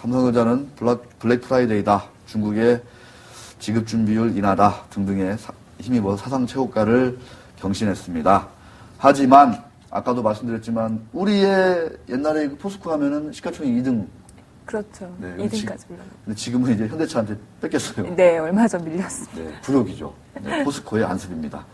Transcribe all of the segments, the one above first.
삼성전자는 블랙 프라이데이다. 중국의 지급 준비율 인하다. 등등에 힘입어 사상 최고가를 경신했습니다. 하지만 아까도 말씀드렸지만 우리의 옛날에 포스코 하면은 시가총액 2등. 그렇죠. 네, 2등까지 올라가. 근데 지금은 이제 현대차한테 뺏겼어요. 네, 얼마 전 밀렸습니다. 네, 굴욕이죠. 네, 포스코의 안습입니다.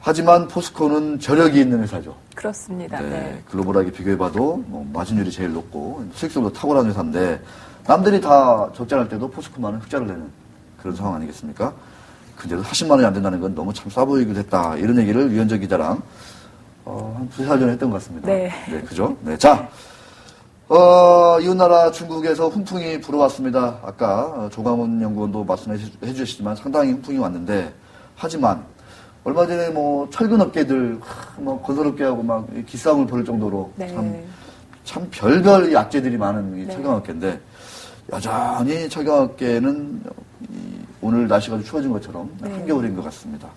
하지만 포스코는 저력이 있는 회사죠. 그렇습니다. 네, 네. 글로벌하게 비교해봐도 뭐 마진율이 제일 높고 수익성도 탁월한 회사인데 남들이 다 적자날 때도 포스코만은 흑자를 내는 그런 상황 아니겠습니까? 근데도 40만 원이 안 된다는 건 너무 참 싸 보이기도 했다. 이런 얘기를 유현정 기자랑 한 두세 달 전에 했던 것 같습니다. 네. 네, 그죠? 네, 자. 이웃나라 중국에서 훈풍이 불어왔습니다. 아까 조광훈 연구원도 말씀해 주셨지만 상당히 훈풍이 왔는데 하지만 얼마 전에 뭐 철근업계들 뭐 건설업계하고 막 기싸움을 벌일 정도로 네. 참 별별 약재들이 많은 이 네. 철강업계인데 여전히 철강업계는 오늘 날씨가 좀 추워진 것처럼 네. 한겨울인 것 같습니다.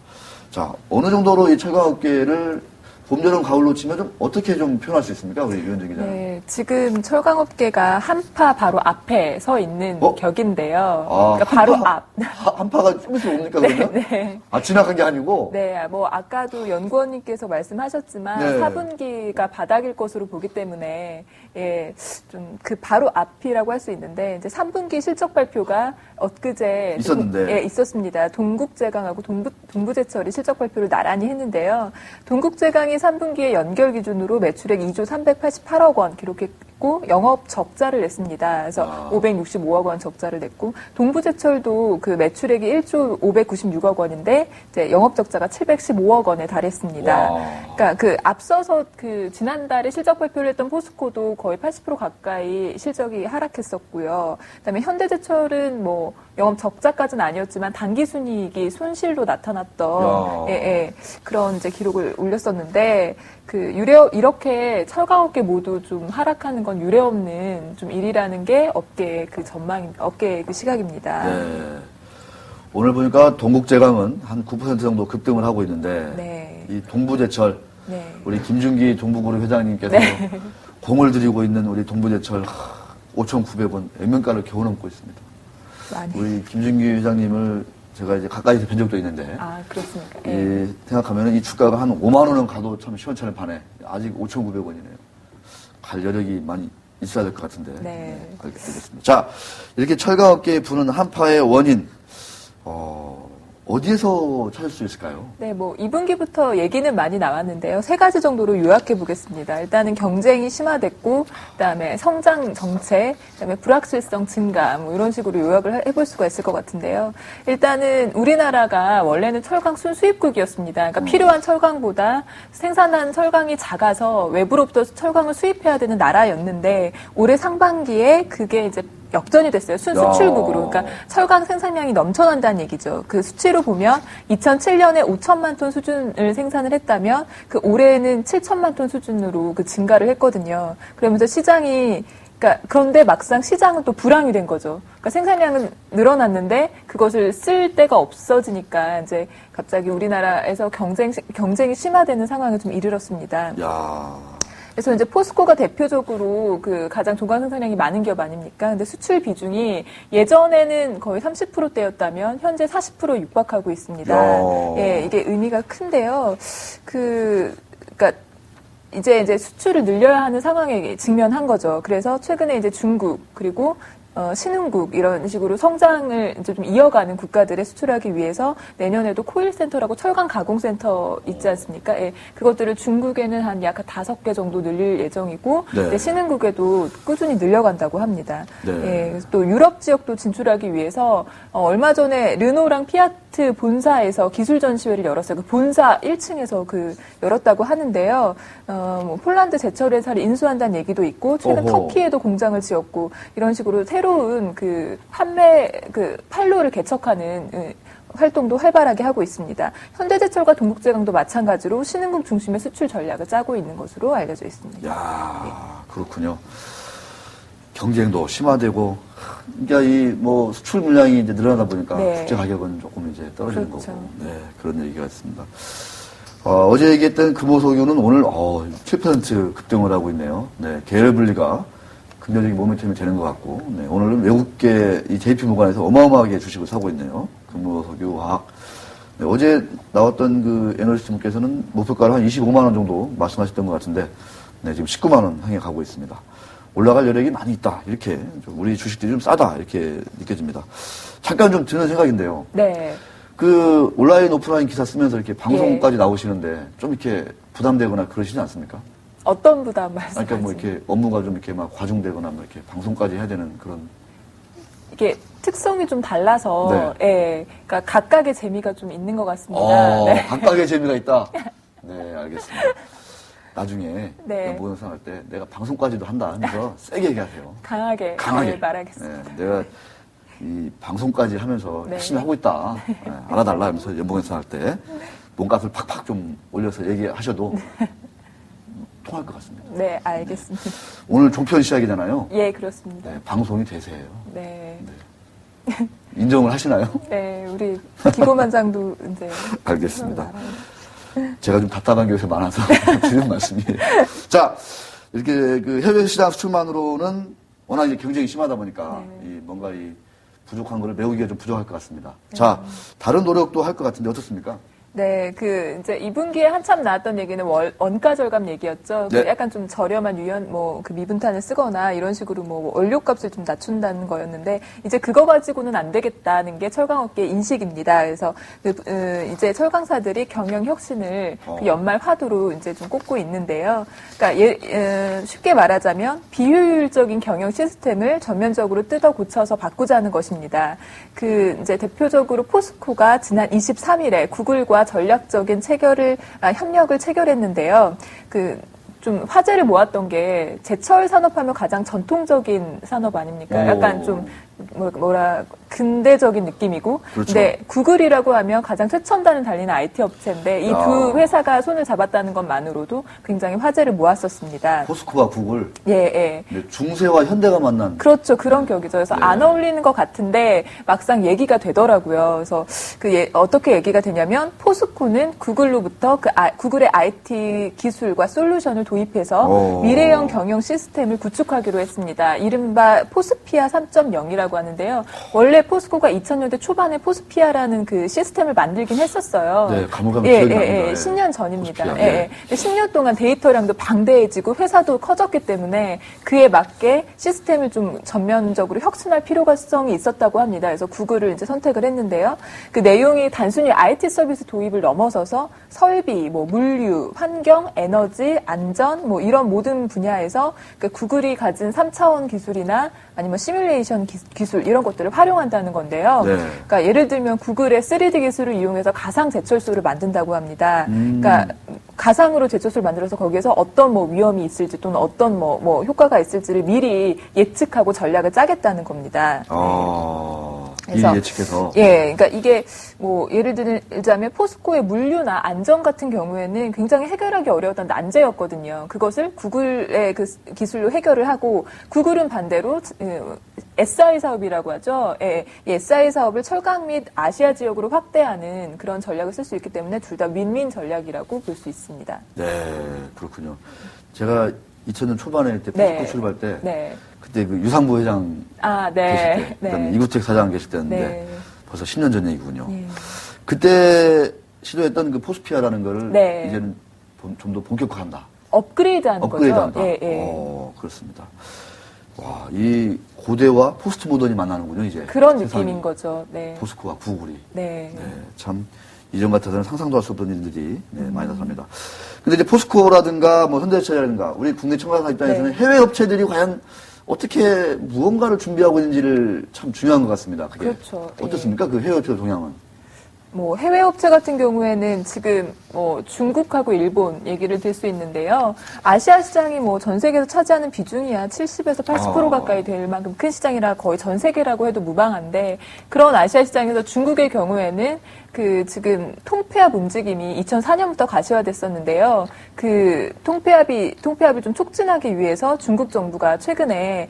자, 어느 정도로 이 철강업계를 봄, 여름, 가을로 치면 좀 어떻게 좀 표현할 수 있습니까? 우리 유현정 기자님. 네, 지금 철강업계가 한파 바로 앞에 서 있는 격인데요. 그러니까 바로 앞. 한파가 좀 있으면 옵니까, 그러면? 네. 아, 지나간 게 아니고? 네, 뭐, 아까도 연구원님께서 말씀하셨지만, 네. 4분기가 바닥일 것으로 보기 때문에, 예, 좀 그 바로 앞이라고 할 수 있는데, 이제 3분기 실적 발표가 엊그제. 있었는데. 예, 있었습니다. 동국제강하고 동부제철이 실적 발표를 나란히 했는데요. 동국제강이 3분기에 연결 기준으로 매출액 2조 388억 원 기록했고 영업 적자를 냈습니다. 그래서 565억 원 적자를 냈고 동부제철도 그 매출액이 1조 596억 원인데 이제 영업 적자가 715억 원에 달했습니다. 그러니까 그 앞서서 그 지난달에 실적 발표를 했던 포스코도 거의 80% 가까이 실적이 하락했었고요. 그다음에 현대제철은 뭐 영업 적자까지는 아니었지만 단기 순이익이 손실로 나타났던 그런 이제 기록을 올렸었는데 그 이렇게 철강업계 모두 좀 하락하는 건 유례없는 좀 일이라는 게 업계의 그 업계의 그 시각입니다. 네. 오늘 보니까 동국제강은 한 9% 정도 급등을 하고 있는데 네. 이 동부제철 네. 우리 김준기 동부그룹 회장님께서 네. 공을 들이고 있는 우리 동부제철 5,900원 액면가를 겨우 넘고 있습니다. 많이. 우리 김준기 회장님을 제가 이제 가까이서 뵌 적도 있는데. 아, 그렇습니까? 생각하면 이 주가가 한 5만 원은 가도 참 시원찮을 판에 아직 5,900원이네요. 갈 여력이 많이 있어야 될 것 같은데. 네. 알겠습니다. 자, 이렇게 철강업계에 부는 한파의 원인, 어디에서 찾을 수 있을까요? 네, 뭐 2분기부터 얘기는 많이 나왔는데요. 세 가지 정도로 요약해 보겠습니다. 일단은 경쟁이 심화됐고, 그다음에 성장 정체, 그다음에 불확실성 증가, 뭐 이런 식으로 요약을 해볼 수가 있을 것 같은데요. 일단은 우리나라가 원래는 철강 순수입국이었습니다. 그러니까 필요한 철강보다 생산한 철강이 작아서 외부로부터 철강을 수입해야 되는 나라였는데 올해 상반기에 그게 이제 역전이 됐어요. 순수출국으로. 그러니까 철강 생산량이 넘쳐난다는 얘기죠. 그 수치로 보면 2007년에 5천만 톤 수준을 생산을 했다면 그 올해는 7천만 톤 수준으로 그 증가를 했거든요. 그러면서 시장이 그런데 막상 시장은 또 불황이 된 거죠. 그러니까 생산량은 늘어났는데 그것을 쓸 데가 없어지니까 이제 갑자기 우리나라에서 경쟁이 심화되는 상황에 좀 이르렀습니다. 그래서 이제 포스코가 대표적으로 그 가장 종강 생산량이 많은 기업 아닙니까? 근데 수출 비중이 예전에는 거의 30%대였다면 현재 40% 육박하고 있습니다. 예, 이게 의미가 큰데요. 그러니까 이제 수출을 늘려야 하는 상황에 직면한 거죠. 그래서 최근에 이제 중국 그리고 신흥국 이런 식으로 성장을 이제 좀 이어가는 국가들에 수출하기 위해서 내년에도 코일센터라고 철강 가공센터 있지 않습니까? 예, 그것들을 중국에는 한 약 5개 정도 늘릴 예정이고 네. 신흥국에도 꾸준히 늘려간다고 합니다. 네. 예, 또 유럽 지역도 진출하기 위해서 얼마 전에 르노랑 피아트 본사에서 기술 전시회를 열었어요. 그 본사 1층에서 열었다고 하는데요. 뭐 폴란드 제철 회사를 인수한다는 얘기도 있고 최근 터키에도 공장을 지었고 이런 식으로 새로운 판매 판로를 개척하는 활동도 활발하게 하고 있습니다. 현대제철과 동국제강도 마찬가지로 신흥국 중심의 수출 전략을 짜고 있는 것으로 알려져 있습니다. 야, 그렇군요. 경쟁도 심화되고, 그러니까 수출 물량이 이제 늘어나다 보니까 국제 가격은 조금 이제 떨어지는 거고, 네, 그런 얘기가 있습니다. 어제 얘기했던 금호석유는 오늘 7% 급등을 하고 있네요. 네, 계열 분리가 긍정적인 모멘텀이 되는 것 같고, 네, 오늘은 외국계 이 JP모간에서 어마어마하게 주식을 사고 있네요. 금호, 석유, 화학. 네, 어제 나왔던 그 애널리스트 분께서는 목표가를 한 25만 원 정도 말씀하셨던 것 같은데, 네, 지금 19만 원 향해 가고 있습니다. 올라갈 여력이 많이 있다. 이렇게 좀 우리 주식들이 좀 싸다. 이렇게 느껴집니다. 잠깐 좀 드는 생각인데요. 네. 그 온라인 오프라인 기사 쓰면서 이렇게 방송까지 나오시는데 좀 이렇게 부담되거나 그러시지 않습니까? 어떤 부담 말씀하시나요? 그러니까 뭐 이렇게 업무가 좀 이렇게 막 과중되거나 뭐 이렇게 방송까지 해야 되는 그런. 이게 특성이 좀 달라서, 예. 그러니까 각각의 재미가 좀 있는 것 같습니다. 네. 각각의 재미가 있다. 네, 알겠습니다. 나중에 네. 연봉영상 할 때 내가 방송까지도 한다 하면서 세게 얘기하세요. 강하게 네, 말하겠습니다. 네, 내가 이 방송까지 하면서 네. 열심히 하고 있다. 네, 알아달라 하면서 연봉영상 할 때 몸값을 팍팍 좀 올려서 얘기하셔도 통할 것 같습니다. 네, 알겠습니다. 오늘 종편 시작이잖아요. 예, 그렇습니다. 네, 방송이 대세예요. 네. 인정을 하시나요? 네, 우리 기고만장도 이제. 알겠습니다. 제가 좀 답답한 게 요새 많아서 드리는 말씀이에요. 자, 이렇게 그 해외 시장 수출만으로는 워낙 이제 경쟁이 심하다 보니까 이 뭔가 이 부족한 거를 메우기가 좀 부족할 것 같습니다. 자, 다른 노력도 할 것 같은데 어떻습니까? 네, 그, 이제, 2분기에 한참 나왔던 얘기는 원가 절감 얘기였죠. 네. 약간 좀 저렴한 그 미분탄을 쓰거나 이런 식으로 원료값을 좀 낮춘다는 거였는데, 이제 그거 가지고는 안 되겠다는 게 철강업계의 인식입니다. 그래서, 이제 철강사들이 경영 혁신을 그 연말 화두로 이제 좀 꼽고 있는데요. 그러니까, 쉽게 말하자면, 비효율적인 경영 시스템을 전면적으로 뜯어 고쳐서 바꾸자는 것입니다. 그, 이제 대표적으로 포스코가 지난 23일에 구글과 전략적인 협력을 체결했는데요. 좀 화제를 모았던 게 제철 산업하면 가장 전통적인 산업 아닙니까? 약간 좀 근대적인 느낌이고, 그렇죠. 근데 구글이라고 하면 가장 최첨단을 달리는 IT 업체인데 이 두 회사가 손을 잡았다는 것만으로도 굉장히 화제를 모았었습니다. 포스코와 구글. 예. 중세와 현대가 만난. 그렇죠. 그런 격이죠. 그래서 안 어울리는 것 같은데 막상 얘기가 되더라고요. 그래서 어떻게 얘기가 되냐면 포스코는 구글로부터 구글의 IT 기술과 솔루션을 도입해서 미래형 경영 시스템을 구축하기로 했습니다. 이른바 포스피아 3.0이라고 하는데요. 원래 포스코가 2000년대 초반에 포스피아라는 그 시스템을 만들긴 했었어요. 네, 가물가물 기억이 납니다. 10년 전입니다. 포스피아, 네. 10년 동안 데이터량도 방대해지고 회사도 커졌기 때문에 그에 맞게 시스템을 좀 전면적으로 혁신할 필요성이 있었다고 합니다. 그래서 구글을 이제 선택을 했는데요. 그 내용이 단순히 IT 서비스 도입을 넘어서서 설비, 물류, 환경, 에너지, 안전, 이런 모든 분야에서 구글이 가진 3차원 기술이나 아니면 시뮬레이션 기술 이런 것들을 활용한다는 건데요. 네. 그러니까 예를 들면 구글의 3D 기술을 이용해서 가상 제철소를 만든다고 합니다. 그러니까 가상으로 제철소를 만들어서 거기에서 어떤 위험이 있을지 또는 어떤 효과가 있을지를 미리 예측하고 전략을 짜겠다는 겁니다. 미리 예측해서. 예, 그러니까 이게 예를 들자면 포스코의 물류나 안전 같은 경우에는 굉장히 해결하기 어려웠던 난제였거든요. 그것을 구글의 그 기술로 해결을 하고 구글은 반대로 SI 사업이라고 하죠. 예, 이 SI 사업을 철강 및 아시아 지역으로 확대하는 그런 전략을 쓸 수 있기 때문에 둘 다 윈윈 전략이라고 볼 수 있습니다. 네, 그렇군요. 제가 2000년 초반에 때 포스코 출발 때 그때 그 유상부 회장 계실 때, 그다음에 이구택 사장 계실 때였는데 벌써 10년 전 얘기군요. 그때 시도했던 그 포스피아라는 거를 이제는 좀 더 본격화한다. 업그레이드하는 거죠. 예. 그렇습니다. 와, 이 고대와 포스트 모던이 만나는군요, 이제. 그런 느낌인 거죠. 네. 포스코와 구글이. 네. 참 이전 같아서는 상상도 할 수 없던 일들이 많이 나타납니다. 근데 이제 포스코라든가 현대차라든가 우리 국내 청각사 입장에서는 해외 업체들이 과연 어떻게 무언가를 준비하고 있는지를 참 중요한 것 같습니다. 그게. 그렇죠. 어떻습니까? 그 해외 업체의 동향은? 해외 업체 같은 경우에는 지금 중국하고 일본 얘기를 들 수 있는데요. 아시아 시장이 전 세계에서 차지하는 비중이 한 70에서 80% 가까이 될 만큼 큰 시장이라 거의 전 세계라고 해도 무방한데 그런 아시아 시장에서 중국의 경우에는 지금 통폐합 움직임이 2004년부터 가시화됐었는데요. 통폐합을 좀 촉진하기 위해서 중국 정부가 최근에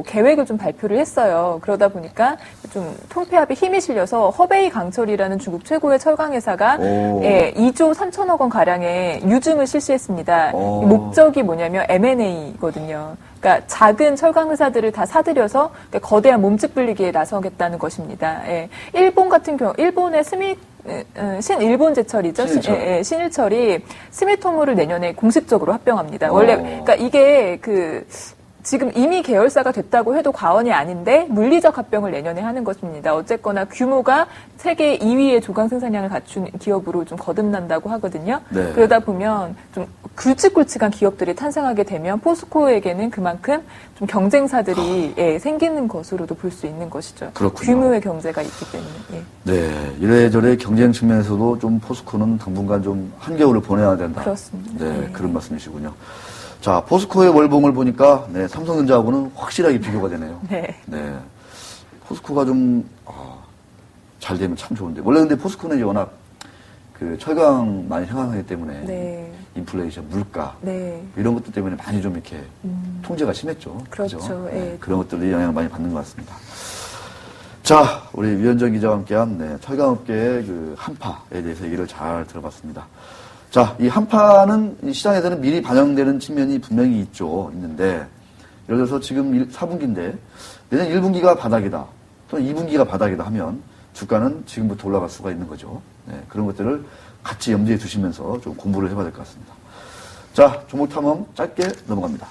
계획을 좀 발표를 했어요. 그러다 보니까 좀 통폐합에 힘이 실려서 허베이 강철이라는 중국 전국 최고의 철강 회사가 오. 2조 3천억 원 가량의 유증을 실시했습니다. 이 목적이 뭐냐면 M&A거든요. 그러니까 작은 철강 회사들을 다 사들여서 거대한 몸집 불리기에 나서겠다는 것입니다. 일본 같은 경우, 일본의 신일본제철이죠. 신일철이 스미토모를 내년에 공식적으로 합병합니다. 원래 그러니까 이게 지금 이미 계열사가 됐다고 해도 과언이 아닌데 물리적 합병을 내년에 하는 것입니다. 어쨌거나 규모가 세계 2위의 조강 생산량을 갖춘 기업으로 좀 거듭난다고 하거든요. 네. 그러다 보면 좀 굵직굵직한 기업들이 탄생하게 되면 포스코에게는 그만큼 좀 경쟁사들이 생기는 것으로도 볼 수 있는 것이죠. 그렇군요. 규모의 경제가 있기 때문에. 네, 이래저래 경쟁 측면에서도 좀 포스코는 당분간 좀 한겨울을 보내야 된다. 그렇습니다. 네, 그런 말씀이시군요. 자, 포스코의 월봉을 보니까 삼성전자하고는 확실하게 비교가 되네요. 네. 포스코가 좀 잘 되면 참 좋은데. 원래 근데 포스코는 이제 워낙 철강 많이 생산하기 때문에 인플레이션, 물가 이런 것들 때문에 많이 좀 이렇게 통제가 심했죠. 그렇죠. 그죠? 예. 그런 것들이 영향을 많이 받는 것 같습니다. 자, 우리 유현정 기자와 함께한 철강업계의 한파에 대해서 얘기를 잘 들어봤습니다. 자, 이 한파는 이 시장에서는 미리 반영되는 측면이 분명히 있는데, 예를 들어서 지금 4분기인데, 내년 1분기가 바닥이다, 또는 2분기가 바닥이다 하면, 주가는 지금부터 올라갈 수가 있는 거죠. 그런 것들을 같이 염두에 두시면서 좀 공부를 해봐야 될 것 같습니다. 자, 종목 탐험 짧게 넘어갑니다.